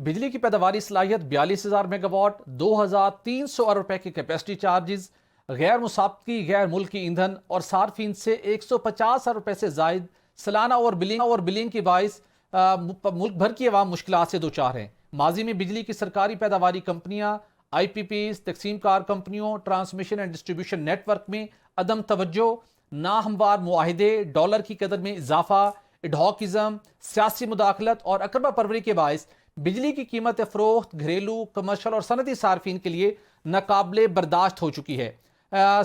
بجلی کی پیداواری صلاحیت 42,000 میگا واٹ، 2,300 ارب روپے کی کیپیسٹی چارجز، غیر مسابقتی غیر ملکی ایندھن اور صارفین سے 150 ارب روپے سے زائد سالانہ اور بلنگ کی باعث ملک بھر کی عوام مشکلات سے دوچار ہیں۔ ماضی میں بجلی کی سرکاری پیداواری کمپنیاں، آئی پی پیز، تقسیم کار کمپنیوں، transmission and distribution network میں عدم توجہ، ناہموار معاہدے، ڈالر کی قدر میں اضافہ، اڈہاکزم، سیاسی مداخلت اور اقربا پروری کے باعث بجلی کی قیمت فروخت گھریلو، کمرشل اور صنعتی صارفین کے لیے ناقابل برداشت ہو چکی ہے۔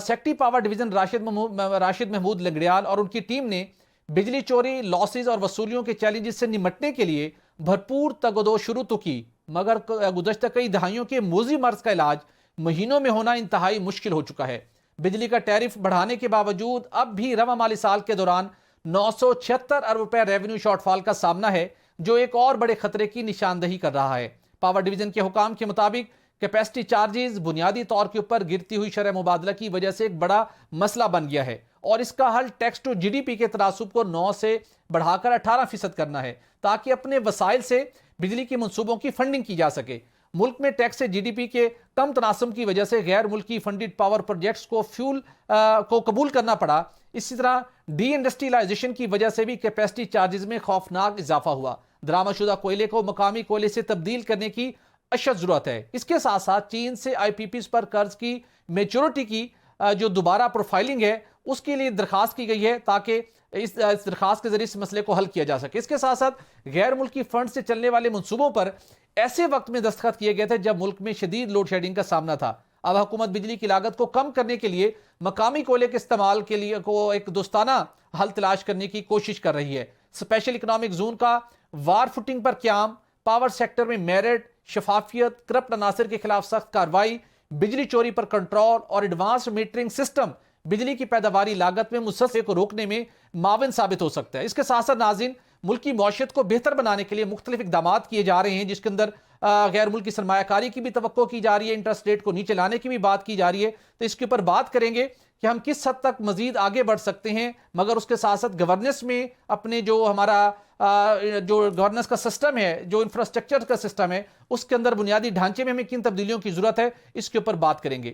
Secretary power division Rashid Mahmood Langrial اور ان کی ٹیم نے بجلی چوری، لاسز اور وصولیوں کے چیلنجز سے نمٹنے کے لیے بھرپور تگ و دو شروع تو کی، مگر گزشتہ کئی دہائیوں کے موذی مرض کا علاج مہینوں میں ہونا انتہائی مشکل ہو چکا ہے۔ بجلی کا ٹیرف بڑھانے کے باوجود اب بھی رواں مالی سال کے دوران 976 ارب روپے ریونیو شارٹ فال کا سامنا ہے، جو ایک اور بڑے خطرے کی نشاندہی کر رہا ہے۔ پاور ڈویژن کے حکام کے مطابق کیپیسٹی چارجز بنیادی طور کے اوپر گرتی ہوئی شرح مبادلہ کی وجہ سے ایک بڑا مسئلہ بن گیا ہے، اور اس کا حل tax to G D P کے تناسب کو 9 سے بڑھا کر 18% کرنا ہے، تاکہ اپنے وسائل سے بجلی کے منصوبوں کی فنڈنگ کی جا سکے۔ ملک میں ٹیکس سے جی ڈی پی کے کم تناسب کی وجہ سے غیر ملکی فنڈڈ پاور پروجیکٹس کو قبول کرنا پڑا۔ اسی طرح ڈی انڈسٹریلائزیشن کی وجہ سے بھی کیپیسٹی چارجز میں خوفناک اضافہ ہوا۔ درآمد شدہ کوئلے کو مقامی کوئلے سے تبدیل کرنے کی اشد ضرورت ہے۔ اس کے ساتھ ساتھ چین سے آئی پی پیز پر قرض کی میچورٹی کی جو دوبارہ پروفائلنگ ہے، اس کے لیے درخواست کی گئی ہے، تاکہ اس درخواست کے ذریعے اس مسئلے کو حل کیا جا سکے۔ اس کے ساتھ ساتھ غیر ملکی فنڈ سے چلنے والے منصوبوں پر ایسے وقت میں دستخط کیے گئے تھے جب ملک میں شدید لوڈ شیڈنگ کا سامنا تھا۔ اب حکومت بجلی کی لاگت کو کم کرنے کے لیے مقامی کوئلے کے استعمال کے لیے ایک دوستانہ حل تلاش کرنے کی کوشش کر رہی ہے۔ اسپیشل اکنامک زون کا وار فوٹنگ پر قیام، پاور سیکٹر میں میرٹ، شفافیت، کرپٹ عناصر کے خلاف سخت کارروائی، بجلی چوری پر کنٹرول اور ایڈوانس میٹرنگ سسٹم بجلی کی پیداواری لاگت میں مسلسل کو روکنے میں معاون ثابت ہو سکتا ہے۔ اس کے ساتھ ساتھ ناظرین، ملکی معیشت کو بہتر بنانے کے لیے مختلف اقدامات کیے جا رہے ہیں، جس کے اندر غیر ملکی سرمایہ کاری کی بھی توقع کی جا رہی ہے، انٹرسٹ ریٹ کو نیچے لانے کی بھی بات کی جا رہی ہے۔ تو اس کے اوپر بات کریں گے کہ ہم کس حد تک مزید آگے بڑھ سکتے ہیں، مگر اس کے ساتھ ساتھ گورننس میں اپنے جو ہمارا جو گورننس کا سسٹم ہے، جو انفراسٹرکچر کا سسٹم ہے، اس کے اندر بنیادی ڈھانچے میں ہمیں کن تبدیلیوں کی ضرورت ہے، اس کے اوپر بات کریں گے۔